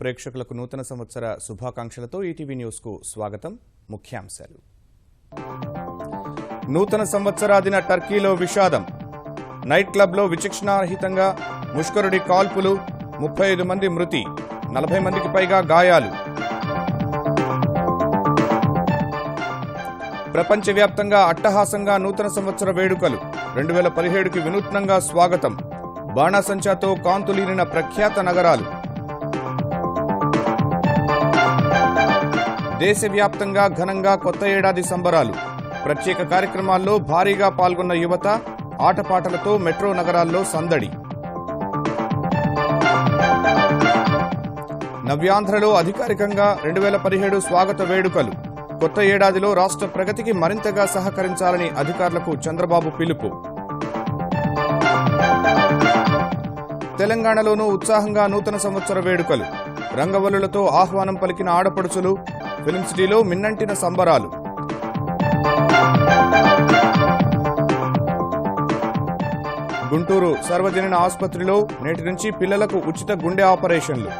ప్రేక్షకులకు నూతన సంవత్సర శుభాకాంక్షలతో ఈటీవీ న్యూస్ కు స్వాగతం. ముఖ్యాంశాలు. నూతన సంవత్సరాదిన టర్కీలో విషాదం. నైట్ క్లబ్లో విచక్షణారహితంగా ముష్కరుడి కాల్పులు, 35 మంది మృతి, 40 మందికి పైగా గాయాలు. ప్రపంచవ్యాప్తంగా అట్టహాసంగా నూతన సంవత్సర వేడుకలు. 2017కి వినూత్నంగా స్వాగతం. బాణాసంచాతో కాంతులీనిన ప్రఖ్యాత నగరాలు. దేశవ్యాప్తంగా ఘనంగా కొత్త ఏడాది సంబరాలు. ప్రత్యేక కార్యక్రమాల్లో భారీగా పాల్గొన్న యువత. ఆటపాటలతో మెట్రో నగరాల్లో సందడి. నవ్యాంధ్రలో అధికారికంగా 2017 స్వాగత వేడుకలు. కొత్త ఏడాదిలో రాష్ట్ర ప్రగతికి మరింతగా సహకరించాలని అధికారులకు చంద్రబాబు పిలుపు. తెలంగాణలోనూ ఉత్సాహంగా నూతన సంవత్సర వేడుకలు. రంగవల్లులతో ఆహ్వానం పలికిన ఆడపడుచులు. ఫిల్మ్ సిటీలో మిన్నంటిన సంబరాలు. గుంటూరు సర్వజనన ఆసుపత్రిలో నేటి నుంచి పిల్లలకు ఉచిత గుండె ఆపరేషన్లు.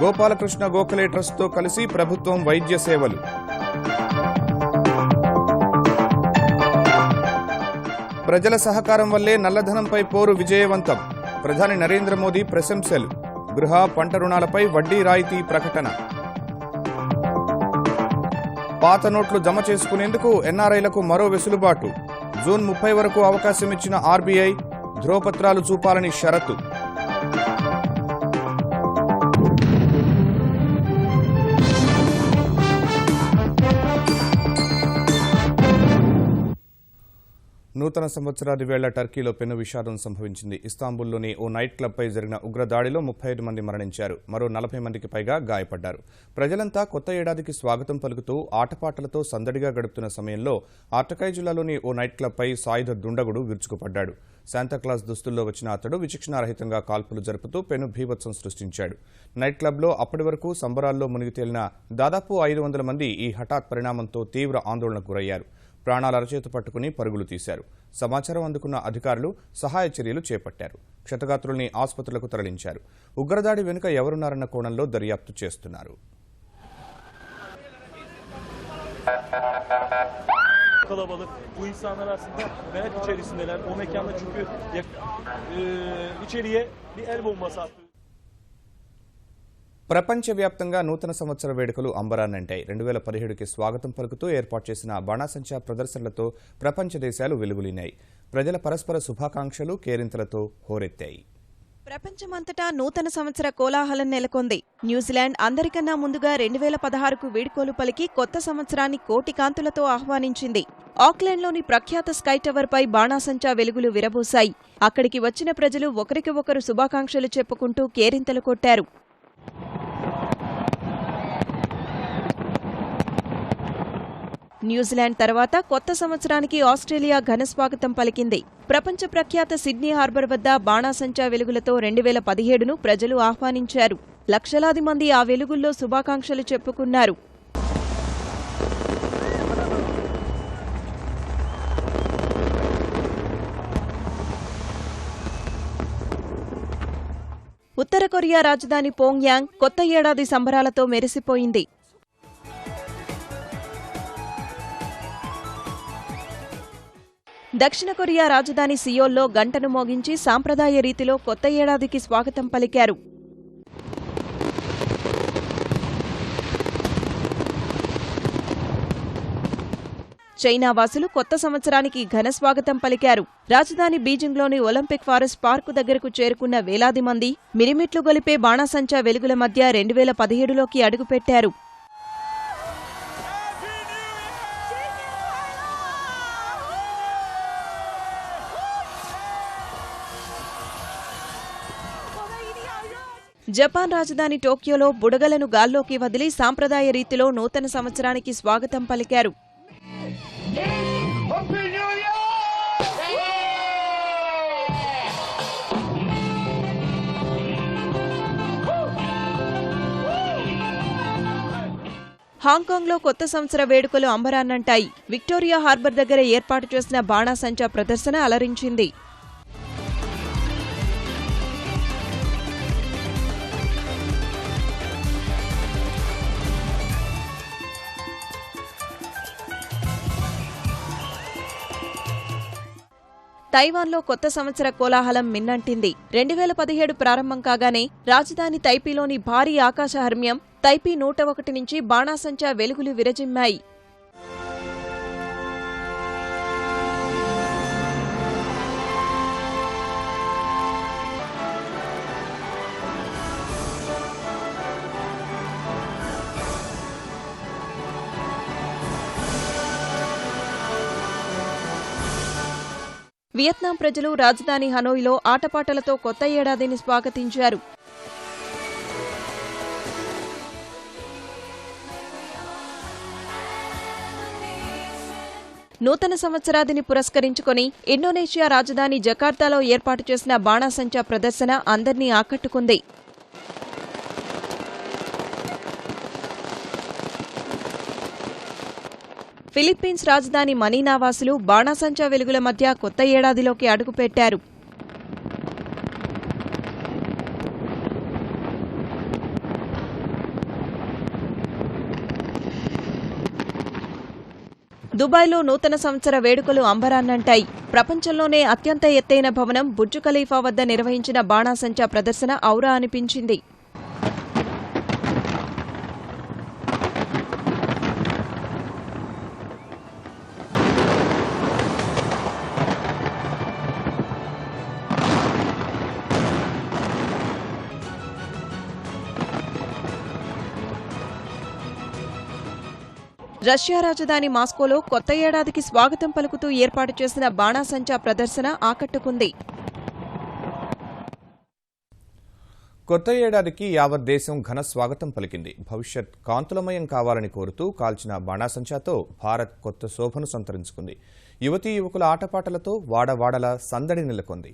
గోపాలకృష్ణ గోఖలే ట్రస్ట్తో కలిసి ప్రభుత్వం వైద్య సేవలు. ప్రజల సహకారం వల్లే నల్లధనంపై పోరు విజయవంతం. ప్రధాని నరేంద్ర మోదీ ప్రశంసలు. గృహ, పంట రుణాలపై వడ్డీ రాయితీ ప్రకటన. పాత నోట్లు జమ చేసుకునేందుకు ఎన్ఆర్ఐలకు మరో వెసులుబాటు. జూన్ 30 వరకు అవకాశమిచ్చిన ఆర్బీఐ. ధ్రువపత్రాలు చూపాలని షరతు. నూతన సంవత్సరాది వేళ టర్కీలో పెను విషాదం సంభవించింది. ఇస్తాంబుల్లోని ఓ నైట్ క్లబ్పై జరిగిన ఉగ్రదాడిలో 35 మంది మరణించారు. మరో 40 మందికి పైగా గాయపడ్డారు. ప్రజలంతా కొత్త ఏడాదికి స్వాగతం పలుకుతూ ఆటపాటలతో సందడిగా గడుపుతున్న సమయంలో ఆర్టకాయ్ జిల్లాలోని ఓ నైట్ క్లబ్పై సాయుధ దుండగుడు విరుచుకుపడ్డాడు. శాంతాక్లాస్ దుస్తుల్లో వచ్చిన అతడు విచక్షణారహితంగా కాల్పులు జరుపుతూ పెను భీభత్సం సృష్టించాడు. నైట్ క్లబ్లో అప్పటి వరకు సంబరాల్లో మునిగి తేలిన దాదాపు 500 మంది ఈ హఠాత్ పరిణామంతో తీవ్ర ఆందోళనకు గురయ్యారు. ప్రాణాల అరచేతు పట్టుకుని పరుగులు తీశారు. సమాచారం అందుకున్న అధికారులు సహాయ చర్యలు చేపట్టారు. క్షతగాత్రుల్ని ఆసుపత్రులకు తరలించారు. ఉగ్రదాడి వెనుక ఎవరున్నారన్న కోణంలో దర్యాప్తు చేస్తున్నారు. Kalabalık. Bu insanlar aslında merak içerisindeler. O mekanda çünkü içeriye bir el bombası attı. ప్రపంచవ్యాప్తంగా నూతన సంవత్సర వేడుకలు అంబరాన్నంటాయి. 2017కి స్వాగతం పలుకుతూ ఏర్పాటు చేసిన బాణాసంచా ప్రదర్శనలతో ప్రపంచ దేశాలు వెలుగులీనాయి. ప్రజల పరస్పర శుభాకాంక్షలు కేరింతలతో హోరెత్తాయి. ప్రపంచమంతటా నూతన సంవత్సర కోలాహలం నెలకొంది. న్యూజిలాండ్ అందరికన్నా ముందుగా 2016కు వీడ్కోలు పలికి కొత్త సంవత్సరాన్ని కోటి కాంతులతో ఆహ్వానించింది. ఆక్లాండ్లోని ప్రఖ్యాత స్కై టవర్పై బాణాసంచా వెలుగులు విరబూశాయి. అక్కడికి వచ్చిన ప్రజలు ఒకరికి ఒకరు శుభాకాంక్షలు చెప్పుకుంటూ కేరింతలు కొట్టారు. న్యూజిలాండ్ తర్వాత కొత్త సంవత్సరానికి ఆస్ట్రేలియా ఘనస్వాగతం పలికింది. ప్రపంచ ప్రఖ్యాత సిడ్నీ హార్బర్ వద్ద బాణాసంచా వెలుగులతో 2017ను ప్రజలు ఆహ్వానించారు. లక్షలాది మంది ఆ వెలుగుల్లో శుభాకాంక్షలు చెప్పుకున్నారు. ఉత్తర కొరియా రాజధాని పోంగ్యాంగ్ కొత్త ఏడాది సంబరాలతో మెరిసిపోయింది. దక్షిణ కొరియా రాజధాని సియోల్లో గంటను మోగించి సాంప్రదాయ రీతిలో కొత్త ఏడాదికి స్వాగతం పలికారు. చైనా వాసులు కొత్త సంవత్సరానికి ఘనస్వాగతం పలికారు. రాజధాని బీజింగ్లోని ఒలింపిక్ ఫారెస్ట్ పార్కు దగ్గరకు చేరుకున్న వేలాది మంది మిరిమిట్లు గొలిపే బాణాసంచా వెలుగుల మధ్య 2017లోకి అడుగుపెట్టారు. జపాన్ రాజధాని టోక్యోలో బుడగలను గాల్లోకి వదిలి సాంప్రదాయ రీతిలో నూతన సంవత్సరానికి స్వాగతం పలికారు. హాంకాంగ్లో కొత్త సంవత్సర వేడుకలు అంబరాన్నంటాయి. విక్టోరియా హార్బర్ దగ్గర ఏర్పాటు చేసిన బాణాసంచా ప్రదర్శన అలరించింది. తైవాన్లో కొత్త సంవత్సర కోలాహలం మిన్నంటింది. 2017 ప్రారంభం కాగానే రాజధాని తైపీలోని భారీ ఆకాశహర్మ్యం తైపీ 101 నుంచి బాణాసంచా వెలుగులు విరజిమ్మాయి. వియత్నాం ప్రజలు రాజధాని హనోయిలో ఆటపాటలతో కొత్త ఏడాదిని స్వాగతించారు. నూతన సంవత్సరాదిని పురస్కరించుకుని ఇండోనేషియా రాజధాని జకార్తాలో ఏర్పాటు చేసిన బాణాసంచా ప్రదర్శన అందర్నీ ఆకట్టుకుంది. ఫిలిప్పీన్స్ రాజధాని మనీలా వాసులు బాణాసంచా వెలుగుల మధ్య కొత్త ఏడాదిలోకి అడుగుపెట్టారు. దుబాయ్లో నూతన సంవత్సర వేడుకలు అంబరాన్నంటాయి. ప్రపంచంలోనే అత్యంత ఎత్తైన భవనం బుర్జ్ ఖలీఫా వద్ద నిర్వహించిన బాణాసంచా ప్రదర్శన ఔరా అనిపించింది. రష్యా రాజధాని మాస్కోలో కొత్త ఏడాదికి స్వాగతం పలుకుతూ ఏర్పాటు చేసిన బాణాసంచా ప్రదర్శన ఆకట్టుకుంది. కొత్త ఏడాదికి యావత్ దేశం ఘన స్వాగతం పలికింది. భవిష్యత్ కాంతులమయం కావాలని కోరుతూ కాల్చిన బాణాసంచాతో భారత్ కొత్త శోభను సంతరించుకుంది. యువతీ యువకుల ఆటపాటలతో వాడవాడల సందడి నెలకొంది.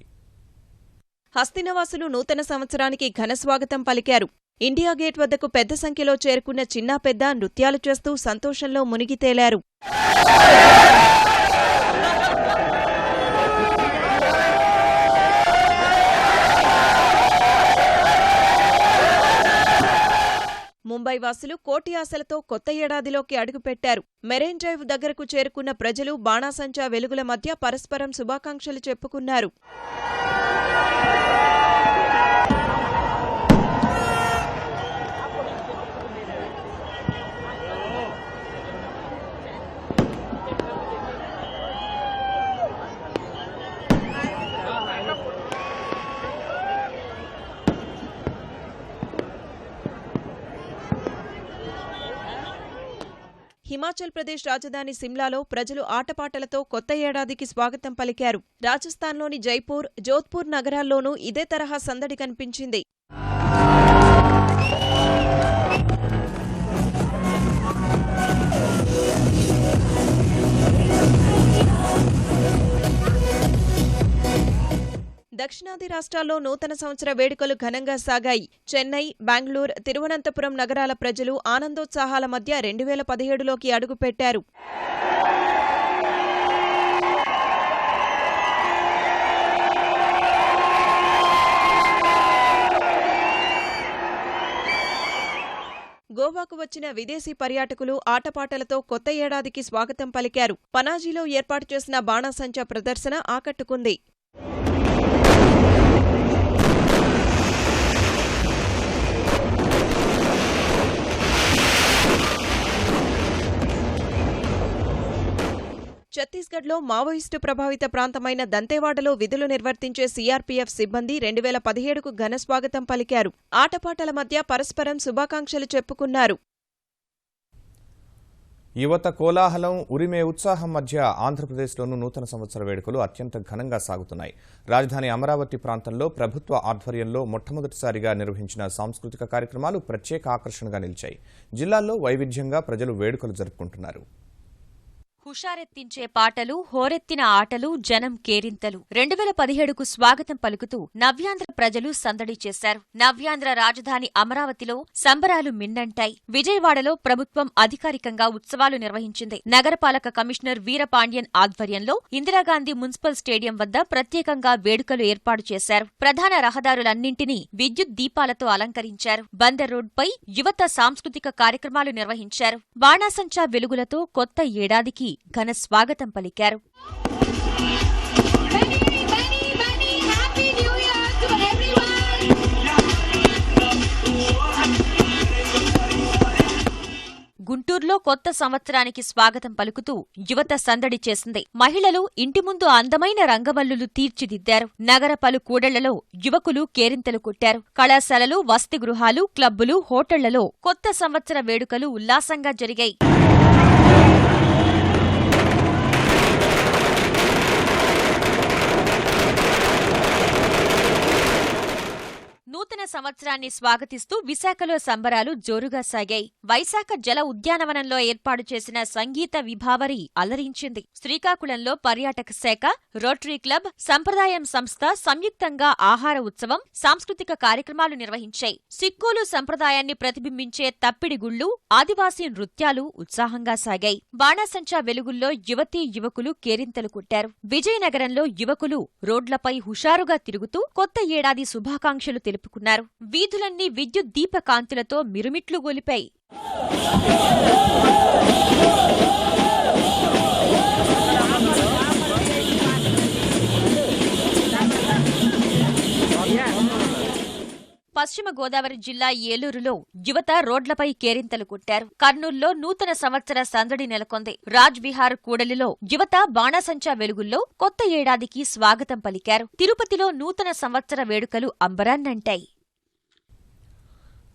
హస్తినవాసులు నూతన సంవత్సరానికి ఘన స్వాగతం పలికారు. ఇండియా గేట్ వద్దకు పెద్ద సంఖ్యలో చేరుకున్న చిన్నా పెద్ద నృత్యాలు చేస్తూ సంతోషంలో మునిగి తేలారు. ముంబై వాసులు కోటి ఆశలతో కొత్త ఏడాదిలోకి అడుగుపెట్టారు. మెరైన్ డ్రైవ్ దగ్గరకు చేరుకున్న ప్రజలు బాణాసంచా వెలుగుల మధ్య పరస్పరం శుభాకాంక్షలు చెప్పుకున్నారు. హిమాచల్ ప్రదేశ్ రాజధాని సిమ్లాలో ప్రజలు ఆటపాటలతో కొత్త ఏడాదికి స్వాగతం పలికారు. రాజస్థాన్లోని జైపూర్, జోధ్పూర్ నగరాల్లోనూ ఇదే తరహా సందడి కనిపించింది. దక్షిణాది రాష్ట్రాల్లో నూతన సంవత్సర వేడుకలు ఘనంగా సాగాయి. చెన్నై, బెంగళూరు, తిరువనంతపురం నగరాల ప్రజలు ఆనందోత్సాహాల మధ్య 2017లోకి అడుగుపెట్టారు. గోవాకు వచ్చిన విదేశీ పర్యాటకులు ఆటపాటలతో కొత్త ఏడాదికి స్వాగతం పలికారు. పనాజీలో ఏర్పాటు చేసిన బాణాసంచా ప్రదర్శన ఆకట్టుకుంది. ఛత్తీస్గఢ్లో మావోయిస్టు ప్రభావిత ప్రాంతమైన దంతేవాడలో విధులు నిర్వర్తించే సీఆర్పీఎఫ్ సిబ్బంది 2017కు ఘన స్వాగతం పలికారు. ఆటపాటల మధ్య పరస్పరం శుభాకాంక్షలు చెప్పుకున్నారు. యువత కోలాహలం, ఉరిమే ఉత్సాహం మధ్య ఆంధ్రప్రదేశ్లోనూ నూతన సంవత్సర వేడుకలు అత్యంత ఘనంగా సాగుతున్నాయి. రాజధాని అమరావతి ప్రాంతంలో ప్రభుత్వ ఆధ్వర్యంలో మొట్టమొదటిసారిగా నిర్వహించిన సాంస్కృతిక కార్యక్రమాలు ప్రత్యేక ఆకర్షణగా నిలిచాయి. జిల్లాల్లో వైవిధ్యంగా ప్రజలు వేడుకలు జరుపుకుంటున్నారు. హుషారెత్తించే పాటలు, హోరెత్తిన ఆటలు, జనం కేరింతలు. 2017కు స్వాగతం పలుకుతూ నవ్యాంధ్ర ప్రజలు సందడి చేశారు. నవ్యాంధ్ర రాజధాని అమరావతిలో సంబరాలు మిన్నంటాయి. విజయవాడలో ప్రభుత్వం అధికారికంగా ఉత్సవాలు నిర్వహించింది. నగరపాలక కమిషనర్ వీరపాండ్యన్ ఆధ్వర్యంలో ఇందిరాగాంధీ మున్సిపల్ స్టేడియం వద్ద ప్రత్యేకంగా వేడుకలు ఏర్పాటు చేశారు. ప్రధాన రహదారులన్నింటినీ విద్యుత్ దీపాలతో అలంకరించారు. బందర్ రోడ్పై యువత సాంస్కృతిక కార్యక్రమాలు నిర్వహించారు. బాణాసంచా వెలుగులతో కొత్త ఏడాదికి ఘన స్వాగతం పలికారు. కొత్త సంవత్సరానికి స్వాగతం పలుకుతూ యువత సందడి చేసింది. మహిళలు ఇంటి ముందు అందమైన రంగవల్లులు తీర్చిదిద్దారు. నగర పలు కూడళ్లలో యువకులు కేరింతలు కొట్టారు. కళాశాలలు, వసతి గృహాలు, క్లబ్బులు, హోటళ్లలో కొత్త సంవత్సర వేడుకలు ఉల్లాసంగా జరిగాయి. నూతన సంవత్సరాన్ని స్వాగతిస్తూ విశాఖలో సంబరాలు జోరుగా సాగాయి. వైశాఖ జల ఉద్యానవనంలో ఏర్పాటు చేసిన సంగీత విభావరి అలరించింది. శ్రీకాకుళంలో పర్యాటక శాఖ, రోటరీ క్లబ్, సంప్రదాయం సంస్థ సంయుక్తంగా ఆహార ఉత్సవం, సాంస్కృతిక కార్యక్రమాలు నిర్వహించాయి. సిక్కోలు సంప్రదాయాన్ని ప్రతిబింబించే తప్పిడి గుళ్లు, ఆదివాసీ నృత్యాలు ఉత్సాహంగా సాగాయి. బాణాసంచా వెలుగుల్లో యువతీ యువకులు కేరింతలు కొట్టారు. విజయనగరంలో యువకులు రోడ్లపై హుషారుగా తిరుగుతూ కొత్త ఏడాది శుభాకాంక్షలు తెలుపుకున్నారు. వీధులన్నీ విద్యుత్ దీప కాంతులతో మిరుమిట్లు గొలిపాయి. పశ్చిమ గోదావరి జిల్లా ఏలూరులో యువత రోడ్లపై కేరింతలు కొట్టారు. కర్నూల్లో నూతన సంవత్సర సందడి నెలకొంది. రాజ్ విహార్ కూడలిలో యువత బాణాసంచా వెలుగుల్లో కొత్త ఏడాదికి స్వాగతం పలికారు. తిరుపతిలో నూతన సంవత్సర వేడుకలు అంబరాన్నంటాయి.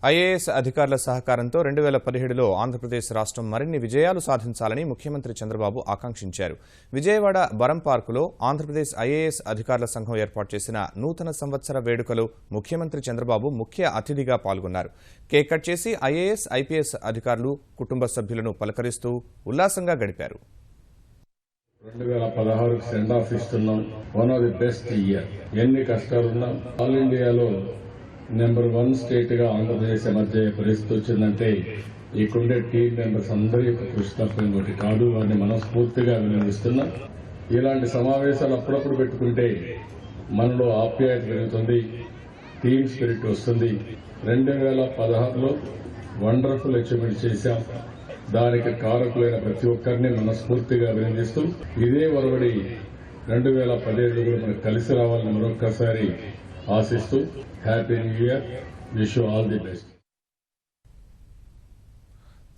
ఐఏఎస్ అధికారుల సహకారంతో 2017లో ఆంధ్రప్రదేశ్ రాష్ట్రం మరిన్ని విజయాలు సాధించాలని ముఖ్యమంత్రి చంద్రబాబు ఆకాంక్షించారు. విజయవాడ బరం పార్కులో ఆంధ్రప్రదేశ్ ఐఏఎస్ అధికారుల సంఘం ఏర్పాటు చేసిన నూతన సంవత్సర వేడుకలు ముఖ్యమంత్రి చంద్రబాబు ముఖ్య అతిథిగా పాల్గొన్నారు. కేక్ కట్ చేసి ఐఏఎస్, ఐపీఎస్ అధికారులు, కుటుంబ సభ్యులను పలకరిస్తూ ఉల్లాసంగా గడిపారు. 2016 సెండ్ ఆఫ్ ఇస్తున్నాం. One of the best year. ఎన్ని కష్టాలున్నా ఆల్ ఇండియాలో నెంబర్ 1 స్టేట్ గా ఆంధ్రప్రదేశ్ ఎమర్జ్ అయ్యే పరిస్థితి వచ్చిందంటే ఇక్కడుండే టీం మెంబర్స్ అందరి యొక్క కృషి తప్ప ఇంకోటి కాదు. వారిని మనస్ఫూర్తిగా అభినందిస్తున్నాం. ఇలాంటి సమావేశాలు అప్పుడప్పుడు పెట్టుకుంటే మనలో ఆప్యాయత పెరుగుతుంది, టీమ్ స్పిరిట్ వస్తుంది. 2016లో వండర్ఫుల్ అచీవ్మెంట్ చేశాం. దానికి కారకులైన ప్రతి ఒక్కరిని మనస్ఫూర్తిగా అభినందిస్తూ ఇదే ఒరవడి 2017 కూడా మనకు కలిసి రావాలని మరొక్కసారి ఆశిస్తూ happy new year, wish you all the best.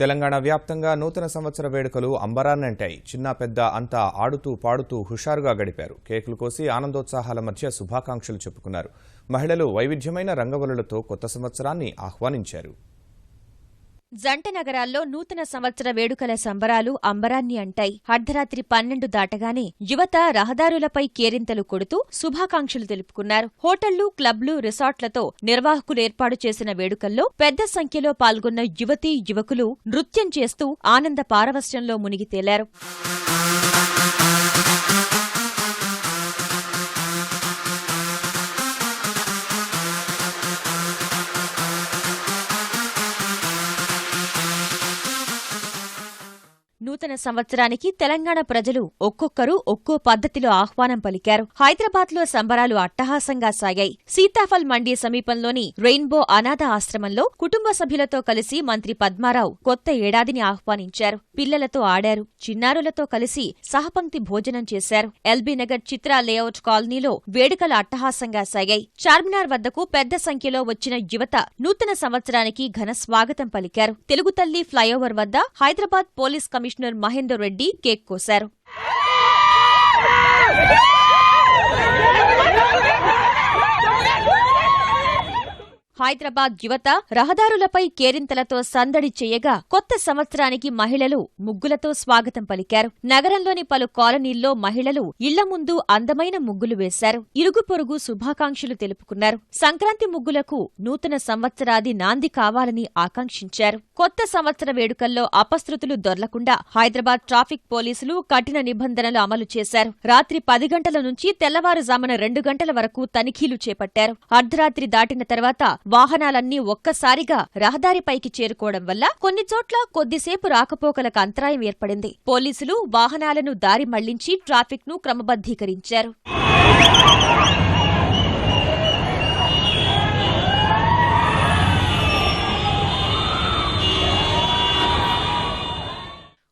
Telangana వ్యాప్తంగా నూతన సంవత్సర వేడుకలు అంబరాన్నంటాయి. చిన్న పెద్ద అంతా ఆడుతూ పాడుతూ హుషారుగా గడిపారు. కేకులు కోసి ఆనందోత్సాహాల మధ్య శుభాకాంక్షలు చెప్పుకున్నారు. మహిళలు వైవిధ్యమైన రంగవల్లులతో కొత్త సంవత్సరాన్ని ఆహ్వానించారు. జంట నగరాల్లో నూతన సంవత్సర వేడుకల సంబరాలు అంబరాన్ని అంటాయి. అర్ధరాత్రి 12 దాటగానే యువత రహదారులపై కేరింతలు కొడుతూ శుభాకాంక్షలు తెలుపుకున్నారు. హోటళ్లు, క్లబ్లు, రిసార్ట్లతో నిర్వాహకులు ఏర్పాటు చేసిన వేడుకల్లో పెద్ద సంఖ్యలో పాల్గొన్న యువతీ యువకులు నృత్యం చేస్తూ ఆనంద పారవస్యంలో మునిగి తేలారు. నూతన సంవత్సరానికి తెలంగాణ ప్రజలు ఒక్కొక్కరు ఒక్కో పద్ధతిలో ఆహ్వానం పలికారు. హైదరాబాద్లో సంబరాలు అట్టహాసంగా సాగాయి. సీతాఫల్ మండీ సమీపంలోని రెయిన్బో అనాథ ఆశ్రమంలో కుటుంబ సభ్యులతో కలిసి మంత్రి పద్మారావు కొత్త ఏడాదిని ఆహ్వానించారు. పిల్లలతో ఆడారు. చిన్నారులతో కలిసి సహపంక్తి భోజనం చేశారు. ఎల్బీనగర్ చిత్రా లేఅవుట్ కాలనీలో వేడుకలు అట్టహాసంగా సాగాయి. చార్మినార్ వద్దకు పెద్ద సంఖ్యలో వచ్చిన యువత నూతన సంవత్సరానికి ఘన స్వాగతం పలికారు. తెలుగుతల్లి ఫ్లైఓవర్ వద్ద Hyderabad police commissioner Mahender Reddy cake కోశారు. హైదరాబాద్ యువత రహదారులపై కేరింతలతో సందడి చేయగా కొత్త సంవత్సరానికి మహిళలు ముగ్గులతో స్వాగతం పలికారు. నగరంలోని పలు కాలనీల్లో మహిళలు ఇళ్ల ముందు అందమైన ముగ్గులు వేశారు. ఇరుగు పొరుగు శుభాకాంక్షలు తెలుపుకున్నారు. సంక్రాంతి ముగ్గులకు నూతన సంవత్సరాది నాంది కావాలని ఆకాంక్షించారు. కొత్త సంవత్సర వేడుకల్లో అపశృతులు దొర్లకుండా హైదరాబాద్ ట్రాఫిక్ పోలీసులు కఠిన నిబంధనలు అమలు చేశారు. రాత్రి 10 గంటల నుంచి తెల్లవారుజామున 2 గంటల వరకు తనిఖీలు చేపట్టారు. అర్ధరాత్రి దాటిన తర్వాత వాహనాలన్నీ ఒక్కసారిగా రహదారిపైకి చేరుకోవడం వల్ల కొన్ని చోట్ల కొద్దిసేపు రాకపోకలకు అంతరాయం ఏర్పడింది. పోలీసులు వాహనాలను దారి మళ్లించి ట్రాఫిక్ ను క్రమబద్దీకరించారు.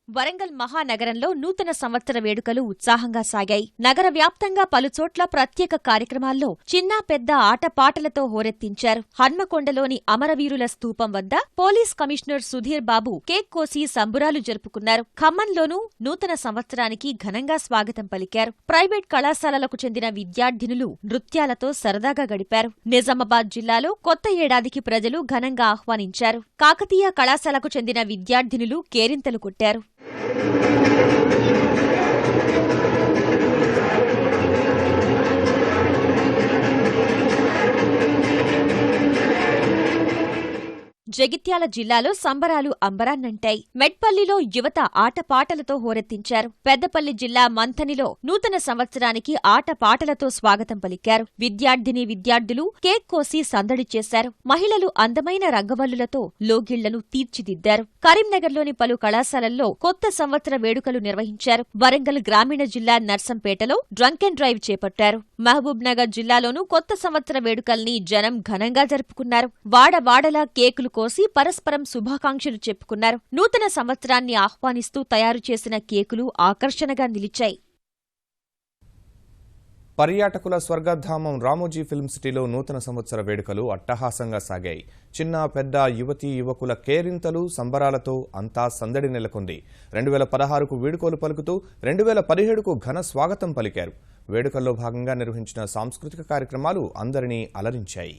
వరంగల్ మహానగరంలో నూతన సంవత్సర వేడుకలు ఉత్సాహంగా సాగాయి. నగర వ్యాప్తంగా పలుచోట్ల ప్రత్యేక కార్యక్రమాల్లో చిన్నా పెద్ద ఆటపాటలతో హోరెత్తించారు. హన్మకొండలోని అమరవీరుల స్తూపం వద్ద police commissioner Sudheer Babu cake కోసి సంబురాలు జరుపుకున్నారు. ఖమ్మంలోనూ నూతన సంవత్సరానికి ఘనంగా స్వాగతం పలికారు. ప్రైవేట్ కళాశాలలకు చెందిన విద్యార్థినులు నృత్యాలతో సరదాగా గడిపారు. నిజామాబాద్ జిల్లాలో కొత్త ఏడాదికి ప్రజలు ఘనంగా ఆహ్వానించారు. కాకతీయ కళాశాలకు చెందిన విద్యార్థినులు కేరింతలు కొట్టారు. జగిత్యాల జిల్లాలో సంబరాలు అంబరాన్నంటాయి. మెట్పల్లిలో యువత ఆటపాటలతో హోరెత్తించారు. పెద్దపల్లి జిల్లా మంథనిలో నూతన సంవత్సరానికి ఆటపాటలతో స్వాగతం పలికారు. విద్యార్థులు కేక్ కోసి సందడి చేశారు. మహిళలు అందమైన రంగవల్లులతో లోగిళ్లను తీర్చిదిద్దారు. కరీంనగర్లోని పలు కళాశాలల్లో కొత్త సంవత్సర వేడుకలు నిర్వహించారు. వరంగల్ గ్రామీణ జిల్లా నర్సంపేటలో డ్రంక్ అండ్ డ్రైవ్ చేపట్టారు. మహబూబ్ నగర్ జిల్లాలోనూ కొత్త సంవత్సర వేడుకల్ని జనం ఘనంగా జరుపుకున్నారు. వాడవాడలా కేకులు కోసి పరస్పరం శుభాకాంక్షలు చెప్పుకున్నారు. నూతన సంవత్సరాన్ని ఆహ్వానిస్తూ తయారు చేసిన కేకులు ఆకర్షణగా నిలిచాయి. పర్యాటకుల స్వర్గధామం రామోజీ ఫిల్మ్ సిటీలో నూతన సంవత్సర వేడుకలు అట్టహాసంగా సాగాయి. చిన్న పెద్ద యువతీ యువకుల కేరింతలు సంబరాలతో అంతా సందడి నెలకొంది. 2016కు వీడుకోలు పలుకుతూ 2017కు ఘన స్వాగతం పలికారు. వేడుకల్లో భాగంగా నిర్వహించిన సాంస్కృతిక కార్యక్రమాలు అందరినీ అలరించాయి.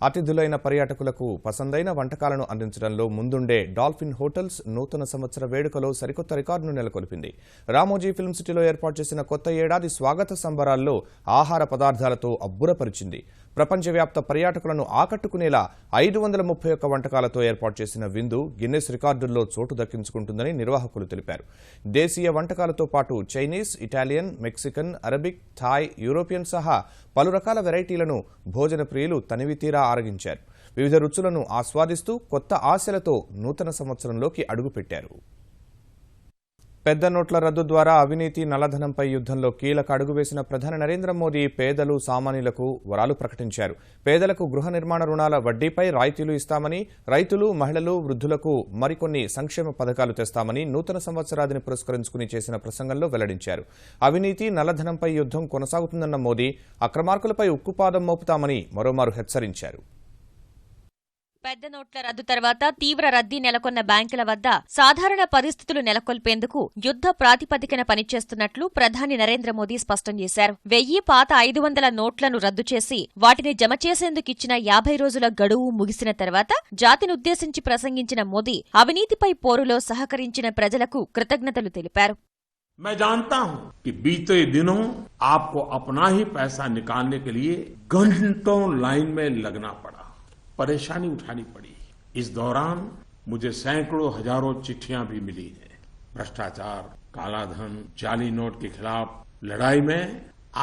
అతిథులైన పర్యాటకులకు పసందైన వంటకాలను అందించడంలో ముందుండే డాల్ఫిన్ హోటల్స్ నూతన సంవత్సర వేడుకలో సరికొత్త రికార్డును నెలకొల్పింది. రామోజీ ఫిల్మ్ సిటీలో ఏర్పాటు చేసిన కొత్త ఏడాది స్వాగత సంబరాల్లో ఆహార పదార్థాలతో అబ్బురపరిచింది. ప్రపంచవ్యాప్త పర్యాటకులను ఆకట్టుకునేలా 531 వంటకాలతో ఏర్పాటు చేసిన విందు గిన్నెస్ రికార్డుల్లో చోటు దక్కించుకుంటుందని నిర్వాహకులు తెలిపారు. దేశీయ వంటకాలతో పాటు Chinese, Italian, Mexican, Arabic, Thai, European సహా పలు రకాల వెరైటీలను భోజన ప్రియులు తనివితీరా ఆరగించారు. వివిధ రుచులను ఆస్వాదిస్తూ కొత్త ఆశలతో నూతన సంవత్సరంలోకి అడుగుపెట్టారు. పెద్ద నోట్ల రద్దు ద్వారా అవినీతి నల్లధనంపై యుద్ధంలో కీలక అడుగు వేసిన ప్రధాని నరేంద్ర మోదీ పేదలు సామాన్యులకు వరాలు ప్రకటించారు. పేదలకు గృహ నిర్మాణ రుణాల వడ్డీపై రాయితీలు ఇస్తామని, రైతులు, మహిళలు, వృద్ధులకు మరికొన్ని సంక్షేమ పథకాలు తెస్తామని నూతన సంవత్సరాదిని పురస్కరించుకుని చేసిన ప్రసంగంలో వెల్లడించారు. అవినీతి నల్లధనంపై యుద్ధం కొనసాగుతుందన్న మోదీ అక్రమార్కులపై ఉక్కుపాదం మోపుతామని మరోమారు హెచ్చరించారు. పెద్ద నోట్ల రద్దు తర్వాత తీవ్ర రద్దీ నెలకొన్న బ్యాంకుల వద్ద సాధారణ పరిస్థితులు నెలకొల్పేందుకు యుద్ధ ప్రాతిపదికన పనిచేస్తున్నట్లు ప్రధాని నరేంద్ర మోదీ స్పష్టం చేశారు. 1000 పాత 500 నోట్లను రద్దు చేసి వాటిని జమ చేసేందుకిచ్చిన 50 రోజుల గడువు ముగిసిన తర్వాత జాతినుద్దేశించి ప్రసంగించిన మోదీ అవినీతిపై పోరులో సహకరించిన ప్రజలకు కృతజ్ఞతలు తెలిపారు. मैं जानता हूं कि बीते दिनों आपको अपना ही पैसा निकालने के लिए घंटों लाइन में लगना पड़ा, परेशानी उठानी पड़ी। इस दौरान मुझे सैकड़ों हजारों चिट्ठियां भी मिली हैं। भ्रष्टाचार, कालाधन, जाली नोट के खिलाफ लड़ाई में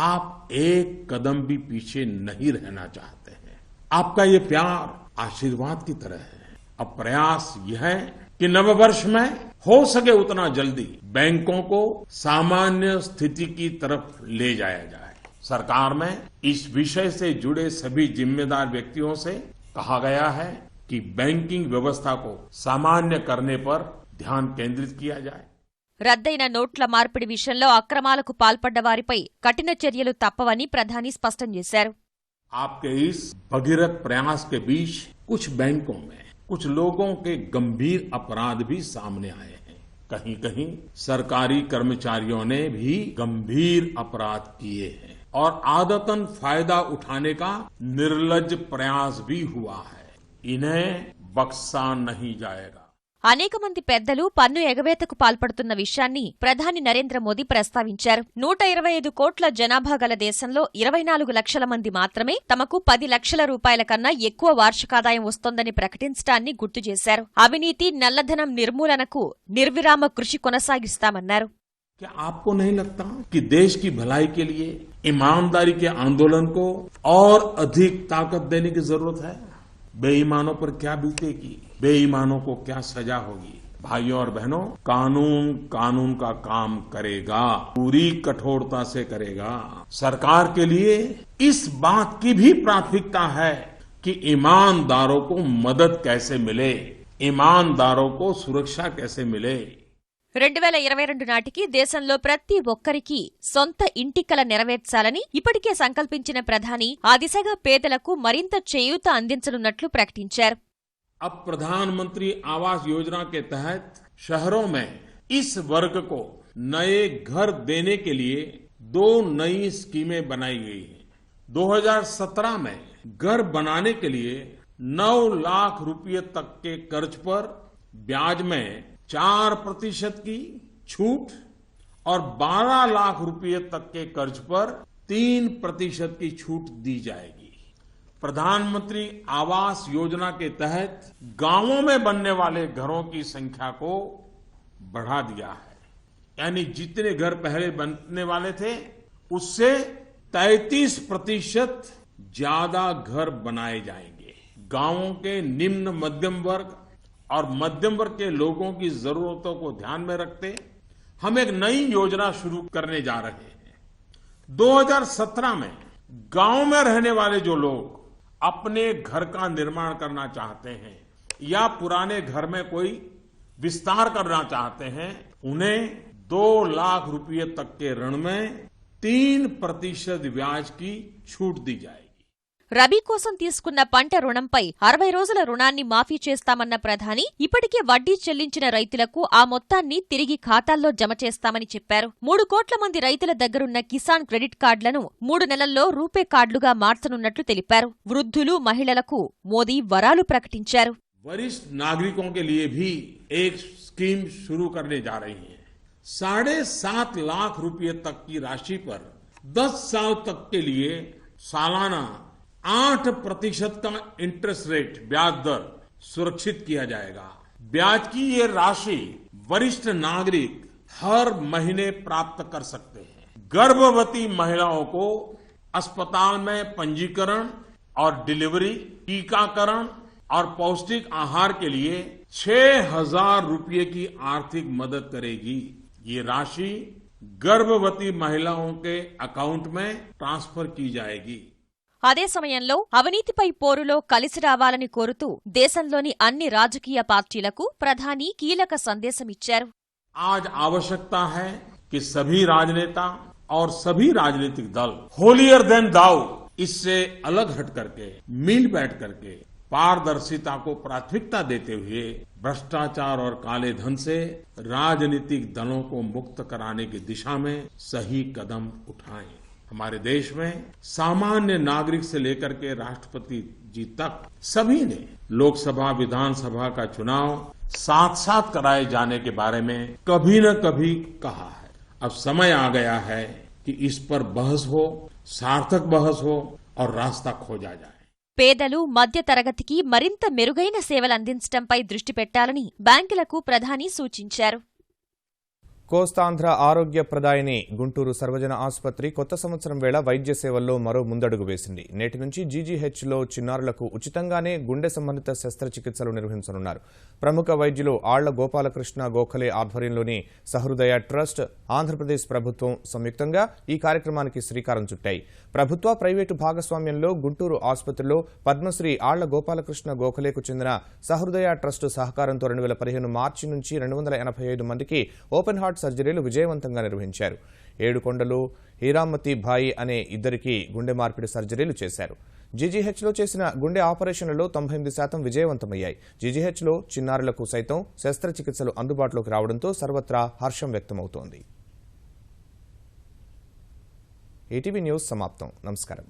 आप एक कदम भी पीछे नहीं रहना चाहते हैं। आपका ये प्यार आशीर्वाद की तरह है। अब प्रयास यह है कि नववर्ष में हो सके उतना जल्दी बैंकों को सामान्य स्थिति की तरफ ले जाया जाए। सरकार में इस विषय से जुड़े सभी जिम्मेदार व्यक्तियों से कहा गया है कि बैंकिंग व्यवस्था को सामान्य करने पर ध्यान केंद्रित किया जाए। రద్దయిన నోట్ల మార్పిడి విషయంలో అక్రమాలకు పాల్పడ్డ వారిపై కఠిన చర్యలు తప్పవని ప్రధాని స్పష్టం చేశారు. आपके इस भगीरथ प्रयास के बीच कुछ बैंकों में कुछ लोगों के गंभीर अपराध भी सामने आए हैं। कहीं कहीं सरकारी कर्मचारियों ने भी गंभीर अपराध किए हैं और आदतन फायदा उठाने का निर्लज्ज प्रयास भी हुआ है। इन्हें बख्शा नहीं जाएगा। అనేక మంది పెద్దలు పన్ను ఎగవేతకు పాల్పడుతున్న విషయాన్ని ప్రధాని నరేంద్ర మోదీ ప్రస్తావించారు. 125 కోట్ల జనాభా గల దేశంలో 24 లక్షల మంది మాత్రమే తమకు 10 లక్షల రూపాయల కన్నా ఎక్కువ వార్షికాదాయం వస్తోందని ప్రకటించడాన్ని గుర్తు చేశారు. అవినీతి, నల్లధనం నిర్మూలనకు నిర్విరామ కృషి కొనసాగిస్తామన్నారు. क्या आपको नहीं लगता कि देश की भलाई के लिए ईमानदारी के आंदोलन को और अधिक ताकत देने की जरूरत है? बेईमानों पर क्या बीतेगी, बेईमानों को क्या सजा होगी? भाइयों और बहनों, कानून कानून का काम करेगा, पूरी कठोरता से करेगा। सरकार के लिए इस बात की भी प्राथमिकता है कि ईमानदारों को मदद कैसे मिले, ईमानदारों को सुरक्षा कैसे मिले। 2022 నాటికి దేశంలో ప్రతి ఒక్కరికి సొంత ఇంటి కల నెరవేర్చాలని ఇప్పటికే సంకల్పించిన ప్రధాని ఆ దిశగా పేదలకు మరింత చేయూత అందించనున్నట్లు ప్రకటించారు. अब प्रधानमंत्री आवास योजना के तहत शहरों में इस वर्ग को नए घर देने के लिए 2 नई स्कीमें बनाई गई हैं। 2017 में घर बनाने के लिए 9 लाख रुपये तक के कर्ज पर ब्याज में 4% की छूट और 12 लाख रुपये तक के कर्ज पर 3% की छूट दी जाएगी। प्रधानमंत्री आवास योजना के तहत गांवों में बनने वाले घरों की संख्या को बढ़ा दिया है, यानी जितने घर पहले बनने वाले थे उससे 33% ज्यादा घर बनाए जाएंगे। गांवों के निम्न मध्यम वर्ग और मध्यम वर्ग के लोगों की जरूरतों को ध्यान में रखते हम एक नई योजना शुरू करने जा रहे हैं। 2017 में गांव में रहने वाले जो लोग अपने घर का निर्माण करना चाहते हैं या पुराने घर में कोई विस्तार करना चाहते हैं, उन्हें 2 लाख रुपये तक के ऋण में 3% ब्याज की छूट दी जाएगी। రబీ కోసం తీసుకున్న పంట రుణంపై 60 రోజుల రుణాన్ని మాఫీ చేస్తామన్న ప్రధాని ఇప్పటికే వడ్డీ చెల్లించిన రైతులకు ఆ మొత్తాన్ని తిరిగి ఖాతాల్లో జమ చేస్తామని చెప్పారు. 3 కోట్ల మంది రైతుల దగ్గరున్న కిసాన్ క్రెడిట్ కార్డులను 3 నెలల్లో రూపే కార్డులుగా మార్చనున్నట్లు తెలిపారు. వృద్ధులు, మహిళలకు మోదీ వరాలు ప్రకటించారు. वरिष्ठ नागरिकों के लिए भी एक स्कीम शुरू करने जा रही है। 7.5 लाख रुपये तक की राशि पर 10 साल तक के लिए सालाना 8% का इंटरेस्ट रेट ब्याज दर सुरक्षित किया जाएगा। ब्याज की ये राशि वरिष्ठ नागरिक हर महीने प्राप्त कर सकते हैं। गर्भवती महिलाओं को अस्पताल में पंजीकरण और डिलीवरी, टीकाकरण और पौष्टिक आहार के लिए 6,000 रुपये की आर्थिक मदद करेगी। ये राशि गर्भवती महिलाओं के अकाउंट में ट्रांसफर की जाएगी। అదే సమయంలో అవినీతిపై పోరులో కలిసి రావాలని కోరుతూ దేశంలోని అన్ని రాజకీయ పార్టీలకు ప్రధాని కీలక సందేశమిచ్చారు. आज आवश्यकता है कि सभी राजनेता और सभी राजनीतिक दल होलियर देन दाऊ इससे अलग हट करके मिल बैठ करके पारदर्शिता को प्राथमिकता देते हुए भ्रष्टाचार और काले धन से राजनीतिक दलों को मुक्त कराने की दिशा में सही कदम उठाएं। हमारे देश में सामान्य नागरिक से लेकर के राष्ट्रपति जी तक सभी ने लोकसभा, विधानसभा का चुनाव साथ साथ कराए जाने के बारे में कभी न कभी कहा है। अब समय आ गया है कि इस पर बहस हो, सार्थक बहस हो और रास्ता खोजा जाए। పేదలు, మధ్య తరగతికి మరింత మెరుగైన సేవలందించడంపై దృష్టి పెట్టాలని బ్యాంకులకు ప్రధాని సూచించారు. కోస్తాంధ్ర ఆరోగ్య ప్రదాయిని గుంటూరు సర్వజన ఆసుపత్రి కొత్త సంవత్సరం వేళ వైద్య సేవల్లో మరో ముందడుగు వేసింది. నేటి నుంచి జీజీహెచ్లో చిన్నారులకు ఉచితంగానే గుండె సంబంధిత శస్త్రచికిత్సలు నిర్వహించనున్నారు. ప్రముఖ వైద్యులు ఆళ్ల గోపాలకృష్ణ గోఖలే ఆధ్వర్యంలోని సహృదయ ట్రస్ట్, ఆంధ్రప్రదేశ్ ప్రభుత్వం సంయుక్తంగా ఈ కార్యక్రమానికి శ్రీకారం చుట్టాయి. ప్రభుత్వ, ప్రైవేటు భాగస్వామ్యంలో గుంటూరు ఆసుపత్రిలో పద్మశ్రీ ఆళ్ల గోపాలకృష్ణ గోఖలేకు చెందిన సహృదయ ట్రస్ట్ సహకారంతో 2015 మార్చి నుంచి 285 మందికి ఓపెన్ హార్ట్ సర్జరీలు విజయవంతంగా నిర్వహించారు. ఏడుకొండలు, హీరామతి భాయి అనే ఇద్దరికి గుండె మార్పిడి సర్జరీలు చేశారు. జీజీహెచ్లో చేసిన గుండె ఆపరేషన్లలో 98% విజయవంతమయ్యాయి. జీజీహెచ్లో చిన్నారులకు సైతం శస్త్రచికిత్సలు అందుబాటులోకి రావడంతో సర్వత్రా హర్షం వ్యక్తమవుతోంది. ఈటీవీ న్యూస్ సమాప్తం. నమస్కారం.